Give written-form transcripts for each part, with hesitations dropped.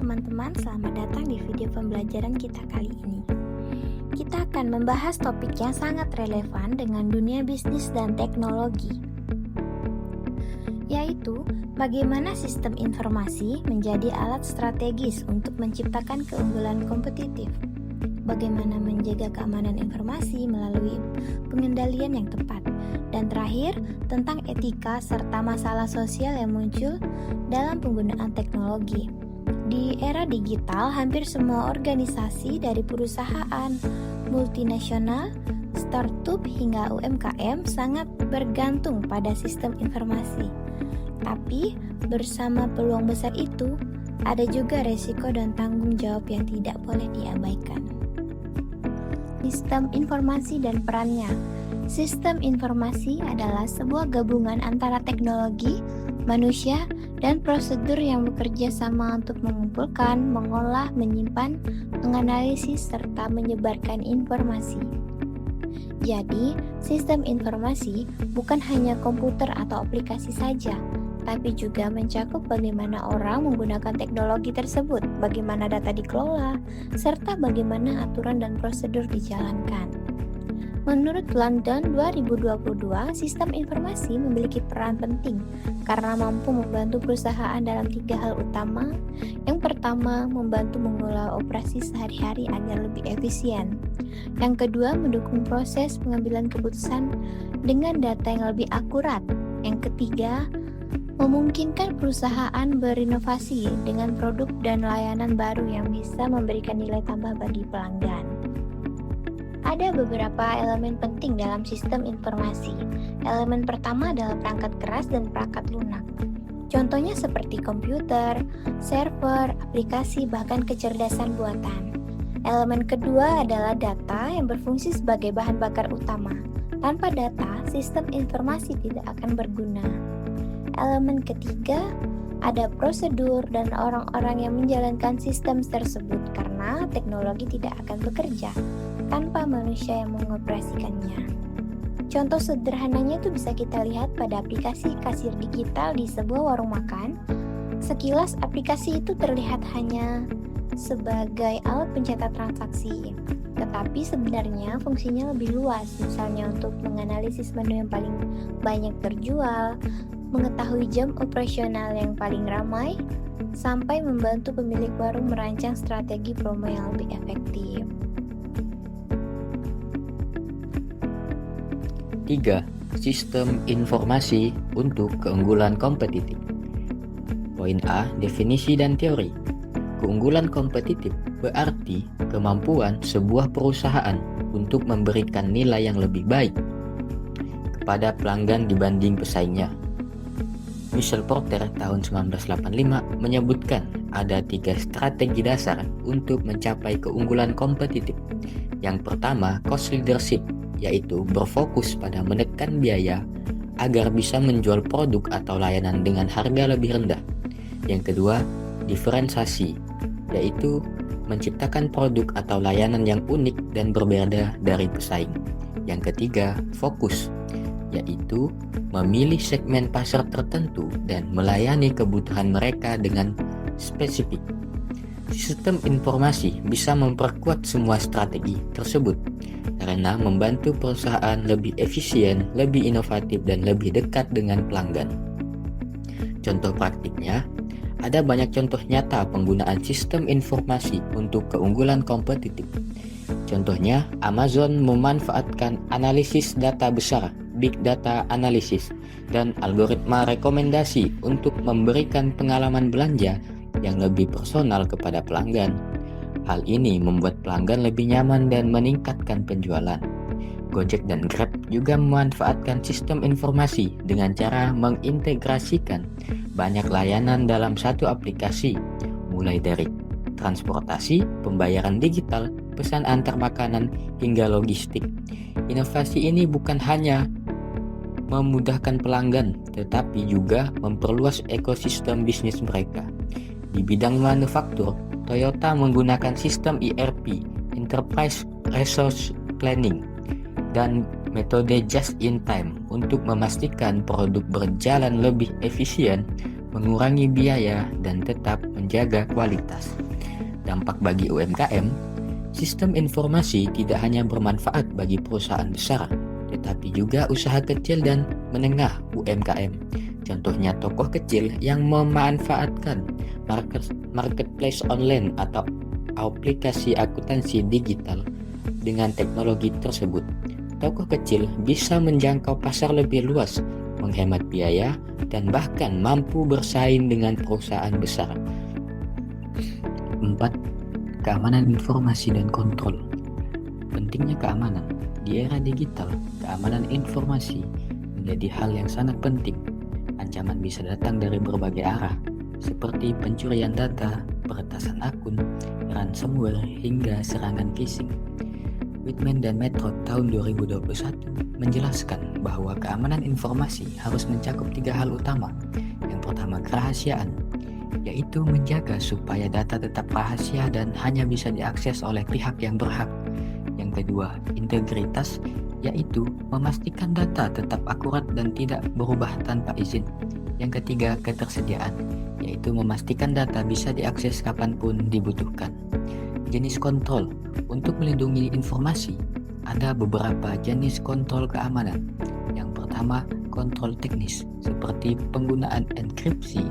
teman-teman, selamat datang di video pembelajaran kita kali ini. Kita akan membahas topik yang sangat relevan dengan dunia bisnis dan teknologi, yaitu bagaimana sistem informasi menjadi alat strategis untuk menciptakan keunggulan kompetitif. Bagaimana menjaga keamanan informasi melalui pengendalian yang tepat. Dan terakhir, tentang etika serta masalah sosial yang muncul dalam penggunaan teknologi. Di era digital, hampir semua organisasi dari perusahaan multinasional, startup hingga UMKM sangat bergantung pada sistem informasi. Tapi, bersama peluang besar itu, ada juga resiko dan tanggung jawab yang tidak boleh diabaikan. Sistem informasi dan perannya. Sistem informasi adalah sebuah gabungan antara teknologi, manusia, dan prosedur yang bekerja sama untuk mengumpulkan, mengolah, menyimpan, menganalisis, serta menyebarkan informasi. Jadi, sistem informasi bukan hanya komputer atau aplikasi saja, tapi juga mencakup bagaimana orang menggunakan teknologi tersebut, bagaimana data dikelola, serta bagaimana aturan dan prosedur dijalankan. Menurut London 2022, sistem informasi memiliki peran penting karena mampu membantu perusahaan dalam 3 hal utama. Yang pertama, membantu mengelola operasi sehari-hari agar lebih efisien. Yang kedua, mendukung proses pengambilan keputusan dengan data yang lebih akurat. Yang ketiga, memungkinkan perusahaan berinovasi dengan produk dan layanan baru yang bisa memberikan nilai tambah bagi pelanggan. Ada beberapa elemen penting dalam sistem informasi. Elemen pertama adalah perangkat keras dan perangkat lunak. Contohnya seperti komputer, server, aplikasi, bahkan kecerdasan buatan. Elemen kedua adalah data yang berfungsi sebagai bahan bakar utama. Tanpa data, sistem informasi tidak akan berguna. Elemen ketiga ada prosedur dan orang-orang yang menjalankan sistem tersebut karena teknologi tidak akan bekerja tanpa manusia yang mengoperasikannya. Contoh sederhananya itu bisa kita lihat pada aplikasi kasir digital di sebuah warung makan. Sekilas aplikasi itu terlihat hanya sebagai alat pencatat transaksi, tetapi sebenarnya fungsinya lebih luas, misalnya untuk menganalisis menu yang paling banyak terjual, mengetahui jam operasional yang paling ramai, sampai membantu pemilik warung merancang strategi promo yang lebih efektif. 3. Sistem informasi untuk keunggulan kompetitif. Poin A. Definisi dan teori. Keunggulan kompetitif berarti kemampuan sebuah perusahaan untuk memberikan nilai yang lebih baik kepada pelanggan dibanding pesaingnya. Michael Porter tahun 1985 menyebutkan ada 3 strategi dasar untuk mencapai keunggulan kompetitif. Yang pertama, cost leadership, yaitu berfokus pada menekan biaya agar bisa menjual produk atau layanan dengan harga lebih rendah. Yang kedua, diferensiasi, yaitu menciptakan produk atau layanan yang unik dan berbeda dari pesaing. Yang ketiga, fokus, yaitu memilih segmen pasar tertentu dan melayani kebutuhan mereka dengan spesifik. Sistem informasi bisa memperkuat semua strategi tersebut karena membantu perusahaan lebih efisien, lebih inovatif, dan lebih dekat dengan pelanggan. Contoh praktiknya, ada banyak contoh nyata penggunaan sistem informasi untuk keunggulan kompetitif. Contohnya, Amazon memanfaatkan analisis data besar, big data analysis, dan algoritma rekomendasi untuk memberikan pengalaman belanja yang lebih personal kepada pelanggan. Hal ini membuat pelanggan lebih nyaman dan meningkatkan penjualan. Gojek dan Grab juga memanfaatkan sistem informasi dengan cara mengintegrasikan banyak layanan dalam satu aplikasi, mulai dari transportasi, pembayaran digital, pesan antar makanan, hingga logistik. Inovasi ini bukan hanya memudahkan pelanggan, tetapi juga memperluas ekosistem bisnis mereka. Di bidang manufaktur, Toyota menggunakan sistem ERP, Enterprise Resource Planning, dan metode just in time untuk memastikan produk berjalan lebih efisien, mengurangi biaya, dan tetap menjaga kualitas. Dampak bagi UMKM, sistem informasi tidak hanya bermanfaat bagi perusahaan besar, tetapi juga usaha kecil dan menengah UMKM. Contohnya tokoh kecil yang memanfaatkan marketplace online atau aplikasi akuntansi digital. Dengan teknologi tersebut, tokoh kecil bisa menjangkau pasar lebih luas, menghemat biaya, dan bahkan mampu bersaing dengan perusahaan besar. 4. Keamanan informasi dan kontrol. Pentingnya keamanan. Di era digital, keamanan informasi menjadi hal yang sangat penting. Ancaman bisa datang dari berbagai arah, seperti pencurian data, peretasan akun, ransomware, hingga serangan phishing. Whitman dan Method tahun 2021 menjelaskan bahwa keamanan informasi harus mencakup 3 hal utama. Yang pertama, kerahasiaan, yaitu menjaga supaya data tetap rahasia dan hanya bisa diakses oleh pihak yang berhak. Yang kedua, integritas, yaitu memastikan data tetap akurat dan tidak berubah tanpa izin. Yang ketiga, ketersediaan, yaitu memastikan data bisa diakses kapanpun dibutuhkan. Jenis kontrol. Untuk melindungi informasi, ada beberapa jenis kontrol keamanan. Yang pertama, kontrol teknis, seperti penggunaan enkripsi,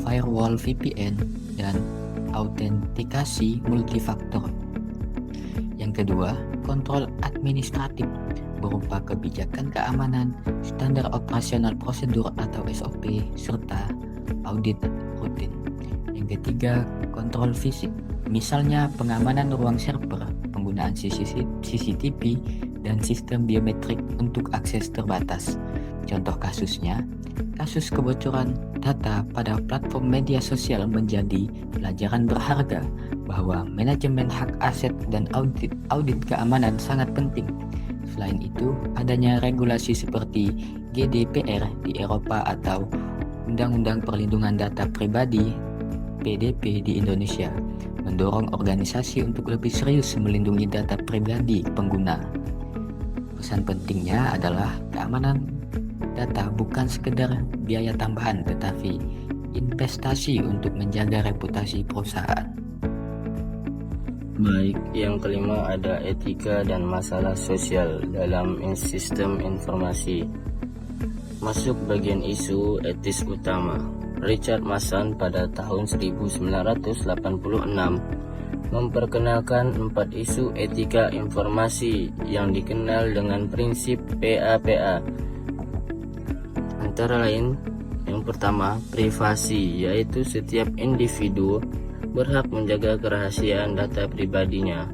firewall VPN, dan autentikasi multifaktor. Yang kedua, kontrol administratif, berupa kebijakan keamanan, standar operasional prosedur atau SOP, serta audit rutin. Yang ketiga, kontrol fisik, misalnya pengamanan ruang server, penggunaan CCTV, dan sistem biometrik untuk akses terbatas. Contoh kasusnya, kasus kebocoran data pada platform media sosial menjadi pelajaran berharga bahwa manajemen hak aset dan audit keamanan sangat penting. Selain itu, adanya regulasi seperti GDPR di Eropa atau Undang-Undang Perlindungan Data Pribadi PDP di Indonesia mendorong organisasi untuk lebih serius melindungi data pribadi pengguna. Pesan pentingnya adalah keamanan data bukan sekedar biaya tambahan, tetapi investasi untuk menjaga reputasi perusahaan. Baik, yang kelima ada etika dan masalah sosial dalam sistem informasi. Masuk bagian isu etis utama. Richard Mason pada tahun 1986 memperkenalkan 4 isu etika informasi yang dikenal dengan prinsip PAPA. Antara lain, yang pertama, privasi, yaitu setiap individu berhak menjaga kerahasiaan data pribadinya.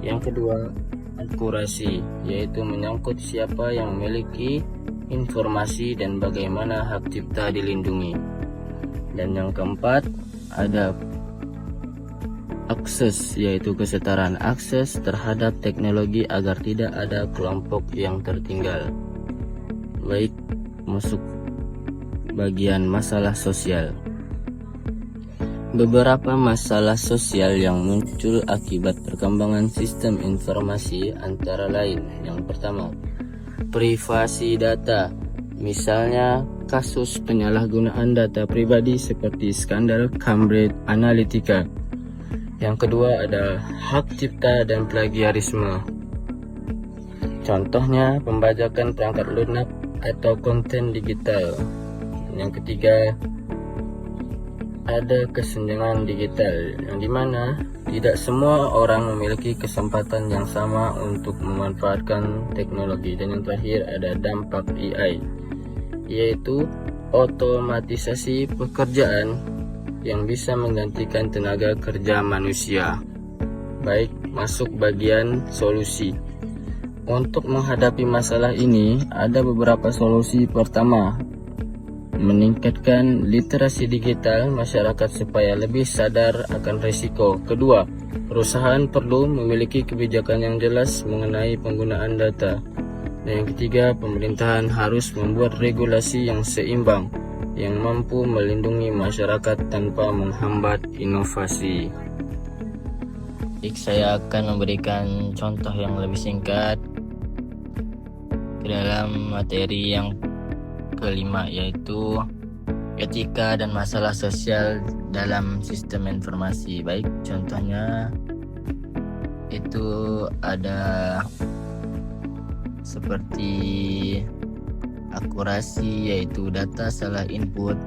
Yang kedua, akurasi, yaitu menyangkut siapa yang memiliki informasi dan bagaimana hak cipta dilindungi. Dan yang keempat, ada akses, yaitu kesetaraan akses terhadap teknologi agar tidak ada kelompok yang tertinggal. Baik, masuk bagian masalah sosial. Beberapa masalah sosial yang muncul akibat perkembangan sistem informasi antara lain. Yang pertama, privasi data. Misalnya kasus penyalahgunaan data pribadi seperti skandal Cambridge Analytica. Yang kedua ada hak cipta dan plagiarisme. Contohnya pembajakan perangkat lunak atau konten digital. Yang ketiga ada kesenjangan digital, yang dimana tidak semua orang memiliki kesempatan yang sama untuk memanfaatkan teknologi. Dan yang terakhir ada dampak AI, yaitu otomatisasi pekerjaan yang bisa menggantikan tenaga kerja manusia. Baik, masuk bagian solusi. Untuk menghadapi masalah ini, ada beberapa solusi. Pertama, meningkatkan literasi digital masyarakat supaya lebih sadar akan risiko. Kedua, perusahaan perlu memiliki kebijakan yang jelas mengenai penggunaan data. Dan yang ketiga, pemerintahan harus membuat regulasi yang seimbang yang mampu melindungi masyarakat tanpa menghambat inovasi. Baik, saya akan memberikan contoh yang lebih singkat ke dalam materi yang kelima, yaitu etika dan masalah sosial dalam sistem informasi. Baik, contohnya itu ada seperti akurasi, yaitu data salah input,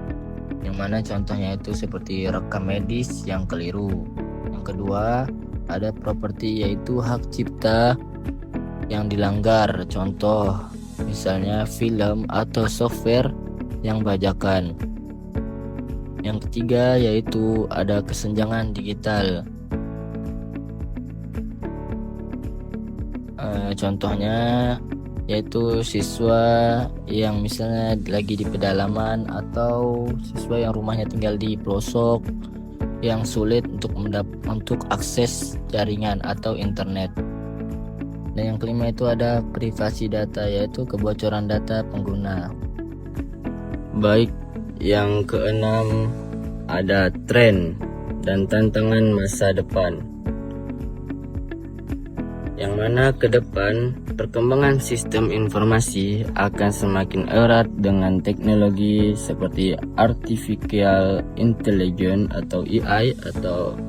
yang mana contohnya itu seperti rekam medis yang keliru. Yang kedua, ada properti, yaitu hak cipta yang dilanggar, contoh misalnya film atau software yang bajakan. Yang ketiga, yaitu ada kesenjangan digital. Contohnya yaitu siswa yang misalnya lagi di pedalaman atau siswa yang rumahnya tinggal di pelosok yang sulit untuk akses jaringan atau internet. Dan yang kelima itu ada privasi data, yaitu kebocoran data pengguna. Baik, yang keenam ada tren dan tantangan masa depan, yang mana ke depan perkembangan sistem informasi akan semakin erat dengan teknologi seperti Artificial Intelligence atau AI atau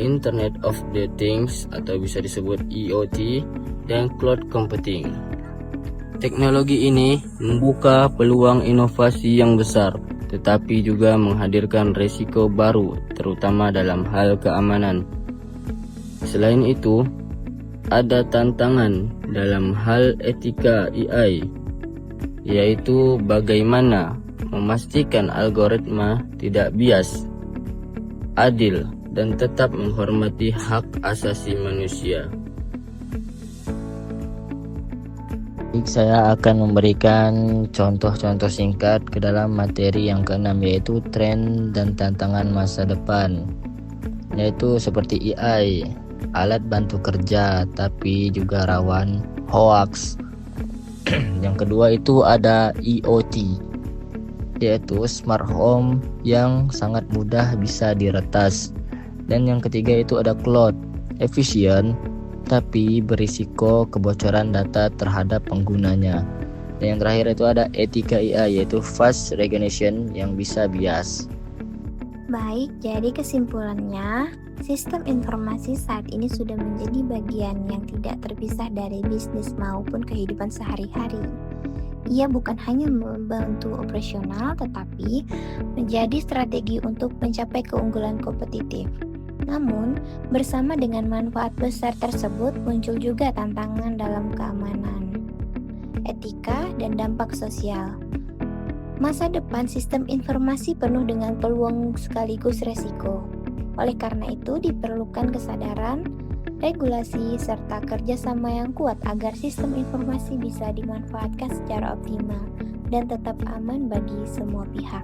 Internet of the Things atau bisa disebut IoT dan Cloud Computing. Teknologi ini membuka peluang inovasi yang besar, tetapi juga menghadirkan risiko baru, terutama dalam hal keamanan. Selain itu, ada tantangan dalam hal etika AI, yaitu bagaimana memastikan algoritma tidak bias, adil, dan tetap menghormati hak asasi manusia. Saya akan memberikan contoh-contoh singkat ke dalam materi yang keenam, yaitu tren dan tantangan masa depan, yaitu seperti AI, alat bantu kerja tapi juga rawan hoax. Yang kedua itu ada IoT, yaitu smart home yang sangat mudah bisa diretas. Dan yang ketiga itu ada cloud, efisien tapi berisiko kebocoran data terhadap penggunanya. Dan yang terakhir itu ada etika AI, yaitu face recognition yang bisa bias. Baik, jadi kesimpulannya, sistem informasi saat ini sudah menjadi bagian yang tidak terpisah dari bisnis maupun kehidupan sehari-hari. Ia bukan hanya membantu operasional, tetapi menjadi strategi untuk mencapai keunggulan kompetitif. Namun, bersama dengan manfaat besar tersebut muncul juga tantangan dalam keamanan, etika, dan dampak sosial. Masa depan sistem informasi penuh dengan peluang sekaligus resiko. Oleh karena itu, diperlukan kesadaran, regulasi, serta kerjasama yang kuat agar sistem informasi bisa dimanfaatkan secara optimal dan tetap aman bagi semua pihak.